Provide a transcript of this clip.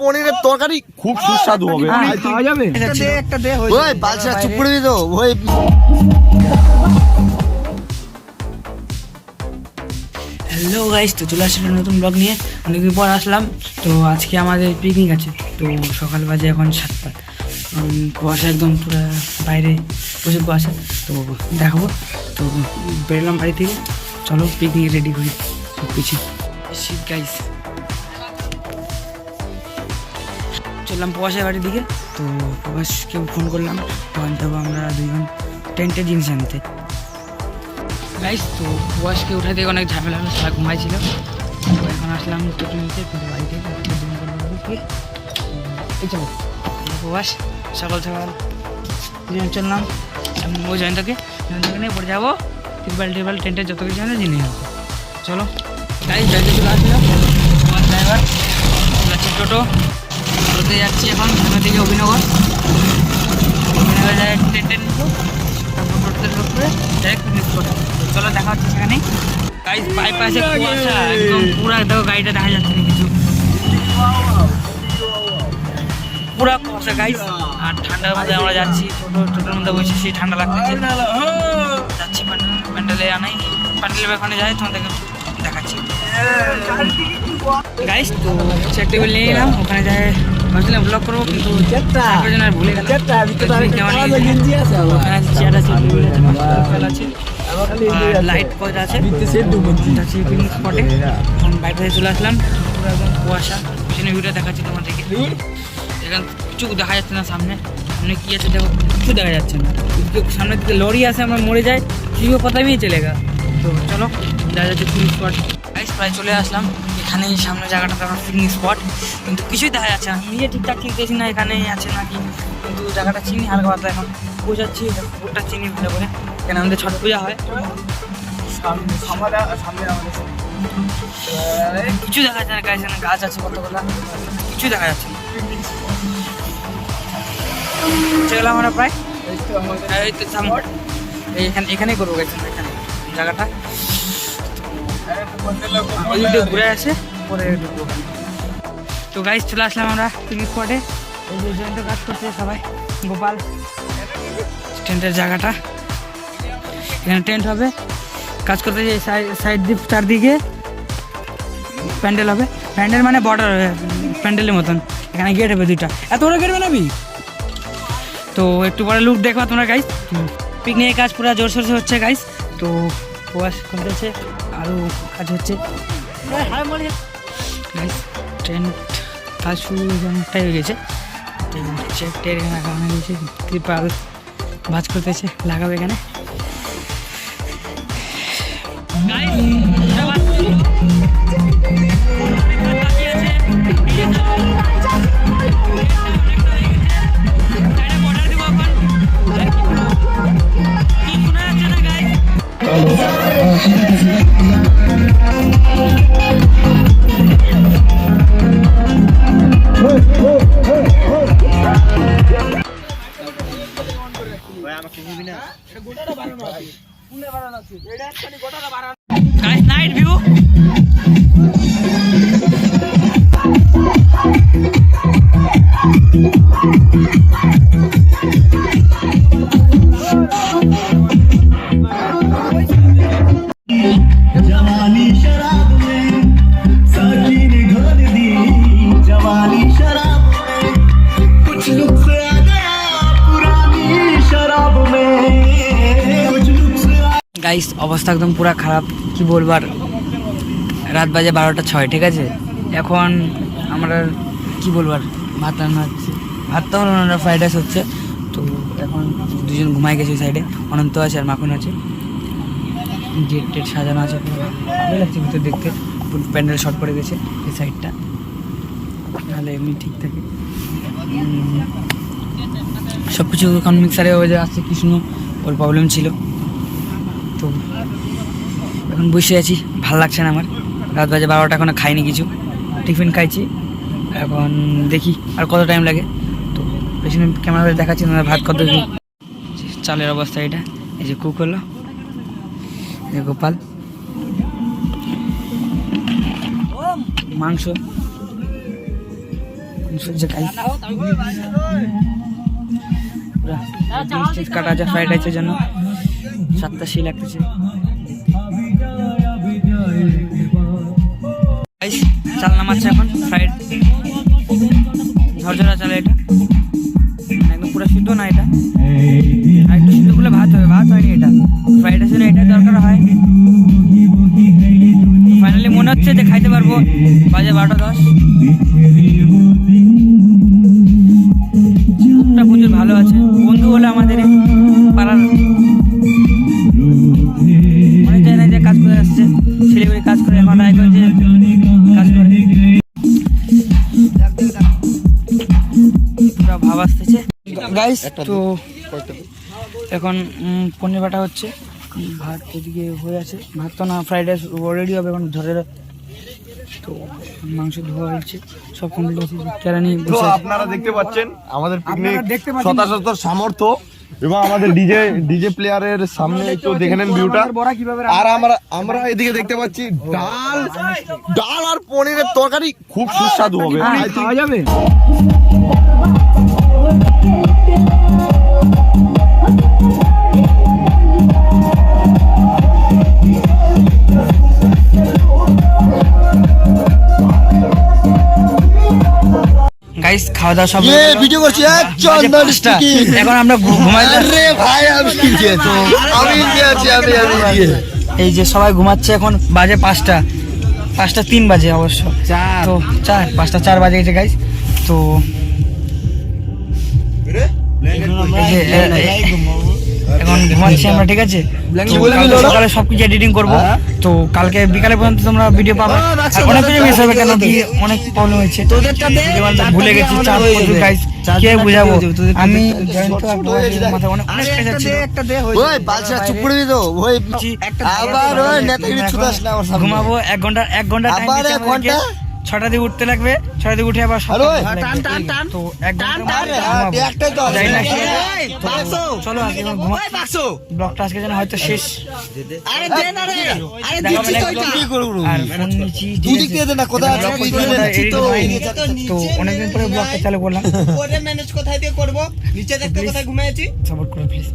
পনিরের তরকারি খুব সুস্বাদু হবে। খাওয়া যাবে একটা দে ওই বালছা চুপ করে দিত ওই। হ্যালো গাইস, তো চলে আসলাম নতুন ব্লগ নিয়ে। অনেকদিন পর আসলাম। তো আজকে আমাদের পিকনিক আছে। তো সকাল বাজে এখন 7টা। কুয়াশা একদম পুরো বাইরে প্রচুর কুয়াশা। তো দেখাবো। তো বেরোলাম বাড়ি থেকে, চলো পিকনিক রেডি করি সব কিছু। শীত গাইস, চললাম প্রবাসের বাড়ির দিকে। তো প্রবাসকে ফোন করলাম, তখন যাবো আমরা দুইজন টেন্টের জিনিস আনতে গাইস। তো প্রবাসকে উঠে দিয়ে অনেক ঝামেলা হলো, সারা ঘুমাইছিল। তো এখন আসলাম টোটো নিতে, কিন্তু বাড়িতে এই চলো প্রবাস সকাল সকাল দুজন চললাম ওই জয়ন্তকে নিয়ে পড়ে যাবো। টিরপাল টেন্টের যত কিছু আছে জিনিস আনতে। চলো গাইস, জয়ন্ত চলে আসলো। প্রবাস ড্রাইভার যাচ্ছে টোটোতে যাচ্ছি এখন সামনে দিকে অভিনগর যায় টেন্টে নিবো, তারপর টোটোতে লোক করে ডাইরেক্ট পিকনিক স্পটে। চলো দেখা হচ্ছে সেখানে গাইস। বাইপাসে কুয়াশা একদম পুরা, দেখো গাড়িটা দেখা যাচ্ছে না কিছু, পুরা কুয়াশা গাইস। আর ঠান্ডার মধ্যে আমরা যাচ্ছি, টোটোর মধ্যে বসে সেই ঠান্ডা লাগতেছে। যাচ্ছি প্যান্ডেলে আনাই, প্যান্ডেলের ওখানে যাই, তোমাদেরকে দেখাচ্ছি গাইস। তো চেয়ার টেবিল নিয়ে এলাম, ওখানে যাই ভাবছিলাম ব্লগ করবো, কিন্তু আর ভুলে গেলাম। চেয়ার আছে, লাইট কয়টা আছে পিকনিক স্পটে। বাইরে থেকে চলে আসলাম, পুরো একদম কুয়াশা। পিছনে ভিডিও দেখাচ্ছি তোমাদেরকে। এখানে কিছু দেখা যাচ্ছে না, সামনে সামনে কি আছে দেখো, কিছু দেখা যাচ্ছে না। সামনের দিকে লরি আছে, আমরা মরে যাই, কিছু পতা भी চলেগা। তো চলো দেখা যাচ্ছে পিকনিক স্পট গাইস। প্রায় চলে আসলাম এখানে, সামনে জায়গাটাতে আমার পিকনিক স্পট, কিন্তু কিছুই দেখা যাচ্ছে না। নিজে ঠিকঠাক দেখছি না এখানে আছে নাকি, কিন্তু জায়গাটা চিনি হালকা পাতলা। এখন বোঝাচ্ছি পুরোটা চিনি ভালো করে, কেন আমাদের ছট পূজা হয়। কিছু দেখা যাচ্ছে না গাছ, গাছ আছে কতগুলা, কিছু দেখা যাচ্ছে না। চলে আমরা প্রায় এখানেই করবো গেছেন, এখানে জায়গাটা ঘুরে আসে পরে ঢুকবো। তো গাইস চলে আসলাম আমরা পিকনিক স্পটে। এই যে জয়েন্ট কাজ করছে সবাই, গোপাল টেন্টের জায়গাটা, এখানে টেন্ট হবে। কাজ করতে যে সাইড দিয়ে চারদিকে প্যান্ডেল হবে, প্যান্ডেল মানে বর্ডার প্যান্ডেলের মতন। এখানে গেট হবে দুইটা, এত বড় গেট বানাবি? তো একটু পরে লুক দেখবা তোমরা গাইস। পিকনিকের কাজ পুরো জোরসোরসে হচ্ছে গাইস। তো প্রবাস করতেছে, আরও কাজ হচ্ছে গাইস। ট্রেন কাজ শুরু অনেকটাই হয়ে গেছে, চেয়ার এখানে লাগানো গেছে, ত্রিপাল ভাজ করতেছে, লাগাবে এখানে নাইট ভিউ। जवानी शराब में साकी ने घोल दी, जवानी शराब में कुछ नुक्स आ गया, पुरानी शराब में कुछ नुक्स आ। গাইস অবস্থা একদম পুরা খারাপ, কি বলবার। রাত বাজে 12টা 6, ঠিক আছে। এখন আমরা কি বলবার, ভাত রান্না হচ্ছে, ভাত তো হলো না, ফ্রাইড রাইস হচ্ছে। তো এখন দুজন ঘুমাই গেছে, সাইডে অনন্ত আছে আর মাখন আছে, গেট টেট সাজানো আছে, ভালো লাগছে ভিতর দেখতে। প্যান্ডেল শর্ট পড়ে গেছে এই সাইডটা, নাহলে এমনি ঠিক থাকে সব কিছু। এখন মিক্সারে হয়ে যায় আসছে, কৃষ্ণ ওর প্রবলেম ছিল। তো এখন বসে আছি, ভাল লাগছে না আমার। রাত বাজে 12টা, এখনো খাইনি কিছু, টিফিন খাইছি। এখন দেখি আর কত টাইম লাগে। তো পেছনে ক্যামেরা দেখাচ্ছি না ভাত কত কি। চালের অবস্থা এটা, এই যে কুক হলো, গোপাল মাংস যে গাইস কাটা আছে ফ্রাইড রাইসের জন্য 7টা সেই লাগতেছে গাইস। চাল নামাচ্ছে এখন ফ্রাইড ঝরঝরা চালে এটা একদম পুরো সিদ্ধ না এটা আর একটু সিদ্ধ করলে ভাত হবে, ভাত হয়নি এটা ফ্রাইড রাইসের এটা দরকার হয়। ফাইনালি মনে হচ্ছে যে খাইতে পারবো, বাজে 12:10। কুকটা প্রচুর ভালো আছে, বন্ধু হলো আমাদের এই পাড়ার অনেক জায়গায় যে কাজ করে আসছে, শিলিগুড়ি কাজ করে এখন রায় যে কাজ করে পুরো ভাব আসতেছে গাইস। তো এখন পনির বাটা হচ্ছে, ভাত এদিকে হয়ে আছে, ভাত তো না ফ্রাইড রাইস রেডি হবে এখন ধরে। তো মাংস ধোয়া হয়েছে, সব কমপ্লিট হয়েছে, কেরানি তো বসে আছে। আপনারা দেখতে পাচ্ছেন আমাদের পিকনিক আপনারা দেখতে পাচ্ছেন। শতাশত সামর্থ্য এবং আমাদের ডিজে প্লেয়ারের সামনে একটু দেখে নেন ভিউটা। বড়া কিভাবে আর আমরা এদিকে দেখতে পাচ্ছি ডাল আর পনিরের তরকারি খুব সুস্বাদু হবে। খাওয়া যাবে। গাইস খাওয়া দাওয়া সব ভিডিও করছি এখন আমরা ঘুমাই। আরে ভাই আমি কি আছি আমি এই যে সবাই ঘুমাচ্ছে, এখন বাজে 5:03 বাজে অবশ্য, তো 5:04 বাজে গেছে গাইস। তো এখন ঘুমাচ্ছি আমরা, ঠিক আছে। তো সকালে সবকিছু এডিটিং করবো, তো কালকে বিকালে পর্যন্ত তোমরা ভিডিও পাবে। আর অনেক কিছু মিস হবে, কেন কি অনেক প্রবলেম হয়েছে, ভুলে গেছি, চাপ প্রচুর গাইস, কে বুঝাবো আমি মাথায় অনেক কাজ আছে। ওই বালছা চুপ করে দিত ওই আবার ওই নেতাগিরি ছুটাস না আমার সামনে। ঘুমাবো 1 ঘন্টা টাইম আবার দিতে 1 ঘন্টা 6টা দিয়ে উঠতে লাগবে, 6টা দিয়ে উঠে আবার আরে ওই, তো 1 ঘন্টা একটাই তো যাই না আছে। চলো আজকে ব্লগটা আজকে যেন হয়তো শেষ। আরে দিচ্ছি তো এটা। কি করব? আর ফোন নিচ্ছি, দুদিক দিয়ে দে না, কোথায় আছে? ব্লগ দুদিক দিয়ে দিচ্ছি তো। তো অনেকদিন পরে ব্লগটা চালু করলাম, ওরে ম্যানেজ কোথায় দিয়ে করবো, নিচে দেখতে কোথায় ঘুমিয়েছি। সাপোর্ট করো প্লিজ।